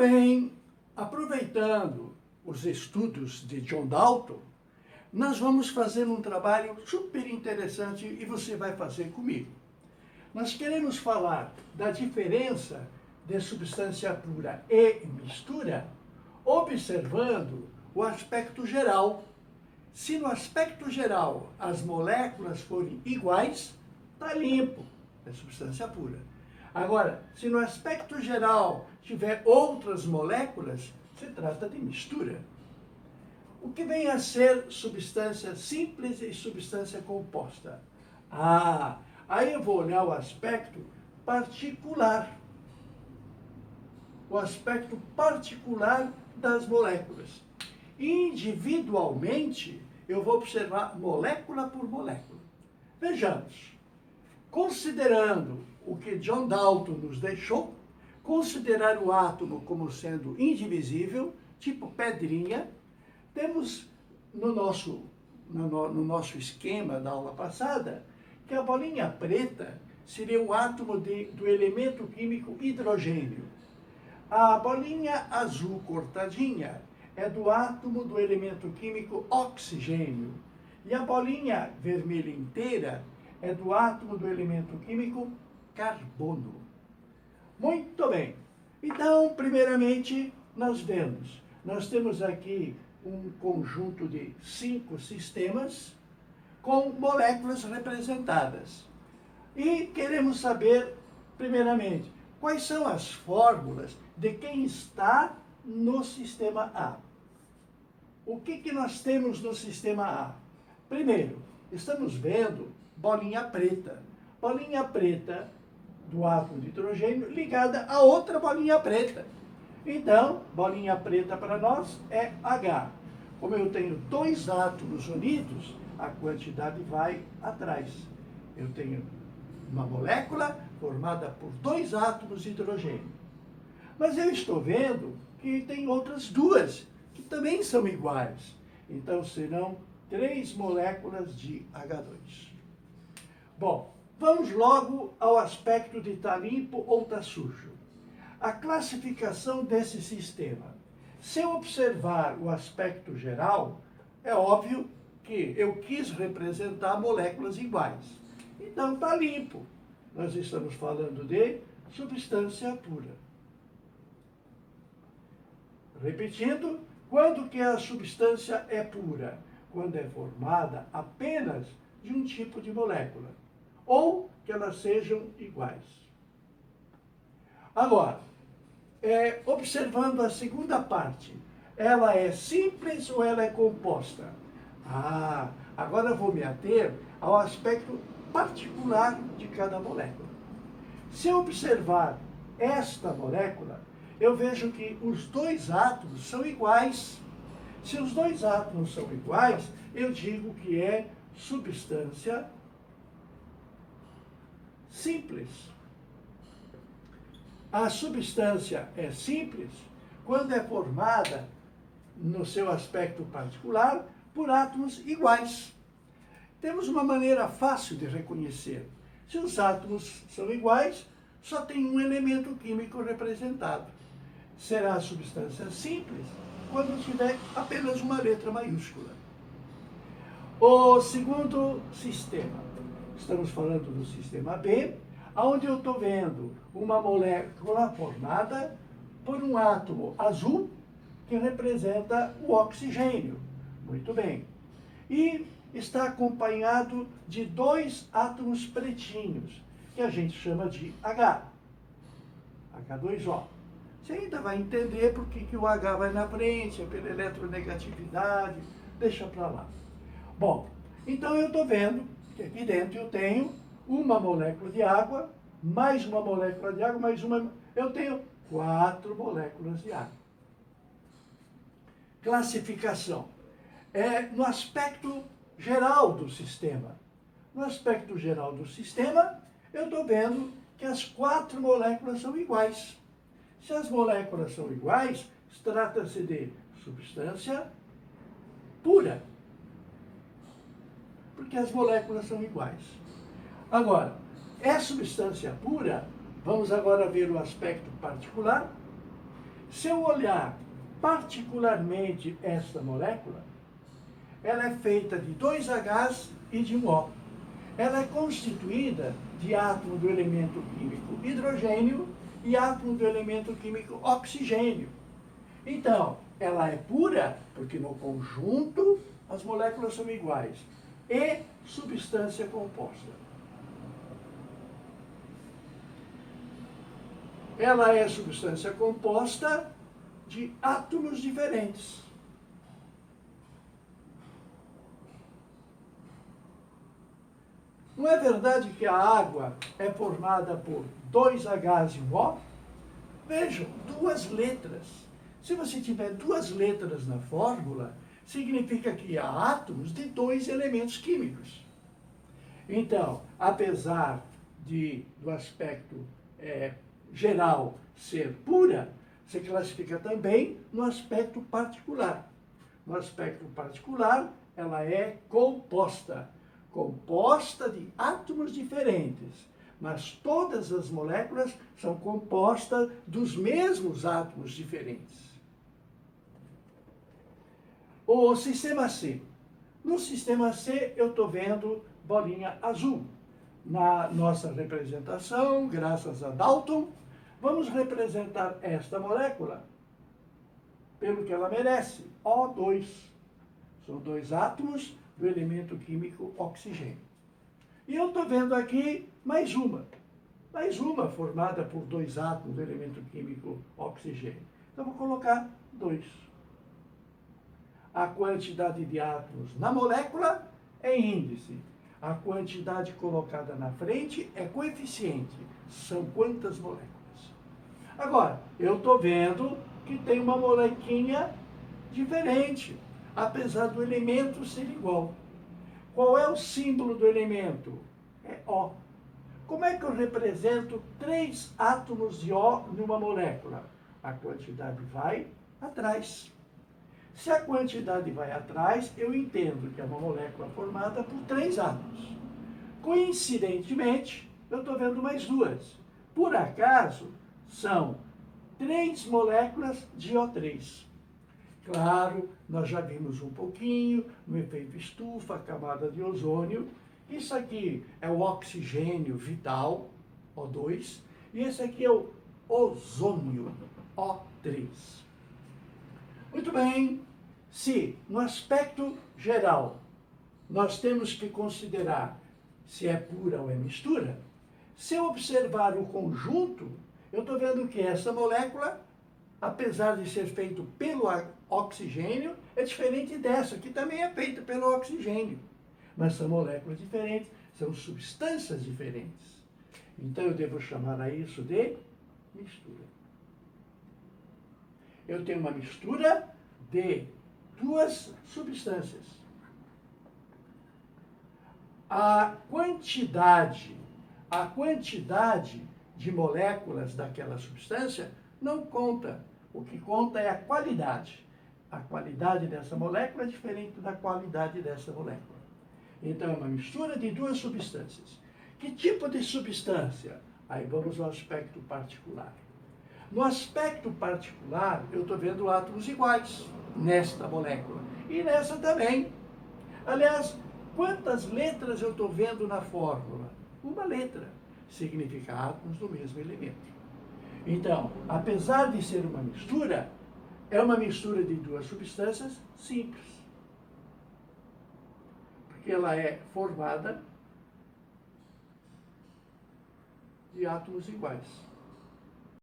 Bem, aproveitando os estudos de John Dalton, nós vamos fazer um trabalho super interessante e você vai fazer comigo. Nós queremos falar da diferença de substância pura e mistura, observando o aspecto geral. Se no aspecto geral as moléculas forem iguais, está limpo, é substância pura. Agora, se no aspecto geral tiver outras moléculas, se trata de mistura. O que vem a ser substância simples e substância composta? Aí eu vou olhar o aspecto particular. O aspecto particular das moléculas. Individualmente, eu vou observar molécula por molécula. Vejamos. Considerando o que John Dalton nos deixou, considerar o átomo como sendo indivisível, tipo pedrinha, temos no nosso esquema da aula passada que a bolinha preta seria o átomo do elemento químico hidrogênio. A bolinha azul cortadinha é do átomo do elemento químico oxigênio. E a bolinha vermelha inteira é do átomo do elemento químico carbono. Muito bem. Então, primeiramente, nós temos aqui um conjunto de 5 sistemas com moléculas representadas. E queremos saber, primeiramente, quais são as fórmulas de quem está no sistema A. O que nós temos no sistema A? Primeiro, estamos vendo bolinha preta. Bolinha preta do átomo de hidrogênio ligada a outra bolinha preta. Então, bolinha preta para nós é H. Como eu tenho 2 átomos unidos, a quantidade vai atrás. Eu tenho uma molécula formada por 2 átomos de hidrogênio. Mas eu estou vendo que tem outras 2 que também são iguais. Então, serão 3 moléculas de H2. Bom, vamos logo ao aspecto de estar limpo ou estar sujo. A classificação desse sistema. Se eu observar o aspecto geral, é óbvio que eu quis representar moléculas iguais. Então, está limpo. Nós estamos falando de substância pura. Repetindo, quando que a substância é pura? Quando é formada apenas de um tipo de molécula, ou que elas sejam iguais. Agora, observando a segunda parte, ela é simples ou ela é composta? Agora eu vou me ater ao aspecto particular de cada molécula. Se eu observar esta molécula, eu vejo que os 2 átomos são iguais. Se os 2 átomos são iguais, eu digo que é substância simples. A substância é simples quando é formada, no seu aspecto particular, por átomos iguais. Temos uma maneira fácil de reconhecer. Se os átomos são iguais, só tem um elemento químico representado. Será a substância simples quando tiver apenas uma letra maiúscula. O segundo sistema. Estamos falando do sistema B, onde eu estou vendo uma molécula formada por um átomo azul, que representa o oxigênio. Muito bem. E está acompanhado de 2 átomos pretinhos, que a gente chama de H. H2O. Você ainda vai entender por que o H vai na frente, é pela eletronegatividade, deixa para lá. Bom, então eu estou vendo que aqui dentro eu tenho uma molécula de água, mais uma molécula de água, mais uma... Eu tenho 4 moléculas de água. Classificação. No aspecto geral do sistema. No aspecto geral do sistema, eu estou vendo que as 4 moléculas são iguais. Se as moléculas são iguais, trata-se de substância pura. Porque as moléculas são iguais. Agora, é substância pura? Vamos agora ver o aspecto particular. Se eu olhar particularmente esta molécula, ela é feita de 2 Hs e de um O. Ela é constituída de átomo do elemento químico hidrogênio e átomo do elemento químico oxigênio. Então, ela é pura, porque no conjunto as moléculas são iguais, e substância composta. Ela é substância composta de átomos diferentes. Não é verdade que a água é formada por 2 Hs e um O? Vejam, 2 letras. Se você tiver 2 letras na fórmula, significa que há átomos de 2 elementos químicos. Então, apesar do aspecto geral ser pura, se classifica também no aspecto particular. No aspecto particular, ela é composta de átomos diferentes, mas todas as moléculas são compostas dos mesmos átomos diferentes. O sistema C. No sistema C, eu estou vendo bolinha azul. Na nossa representação, graças a Dalton, vamos representar esta molécula pelo que ela merece, O2. São 2 átomos do elemento químico oxigênio. E eu estou vendo aqui mais uma formada por 2 átomos do elemento químico oxigênio. Então, vou colocar 2. A quantidade de átomos na molécula é índice. A quantidade colocada na frente é coeficiente. São quantas moléculas? Agora, eu estou vendo que tem uma molequinha diferente, apesar do elemento ser igual. Qual é o símbolo do elemento? É O. Como é que eu represento 3 átomos de O numa molécula? A quantidade vai atrás. Se a quantidade vai atrás, eu entendo que é uma molécula formada por 3 átomos. Coincidentemente, eu estou vendo mais 2. Por acaso, são 3 moléculas de O3. Claro, nós já vimos um pouquinho no efeito estufa, camada de ozônio. Isso aqui é o oxigênio vital, O2, e esse aqui é o ozônio, O3. Muito bem, se no aspecto geral nós temos que considerar se é pura ou é mistura, se eu observar o conjunto, eu estou vendo que essa molécula, apesar de ser feita pelo oxigênio, é diferente dessa, que também é feita pelo oxigênio. Mas são moléculas diferentes, são substâncias diferentes. Então eu devo chamar a isso de mistura. Eu tenho uma mistura de 2 substâncias. A quantidade de moléculas daquela substância não conta. O que conta é a qualidade. A qualidade dessa molécula é diferente da qualidade dessa molécula. Então, é uma mistura de 2 substâncias. Que tipo de substância? Aí vamos ao aspecto particular. No aspecto particular, eu estou vendo átomos iguais nesta molécula. E nessa também. Aliás, quantas letras eu estou vendo na fórmula? Uma letra. Significa átomos do mesmo elemento. Então, apesar de ser uma mistura, é uma mistura de 2 substâncias simples. Porque ela é formada de átomos iguais.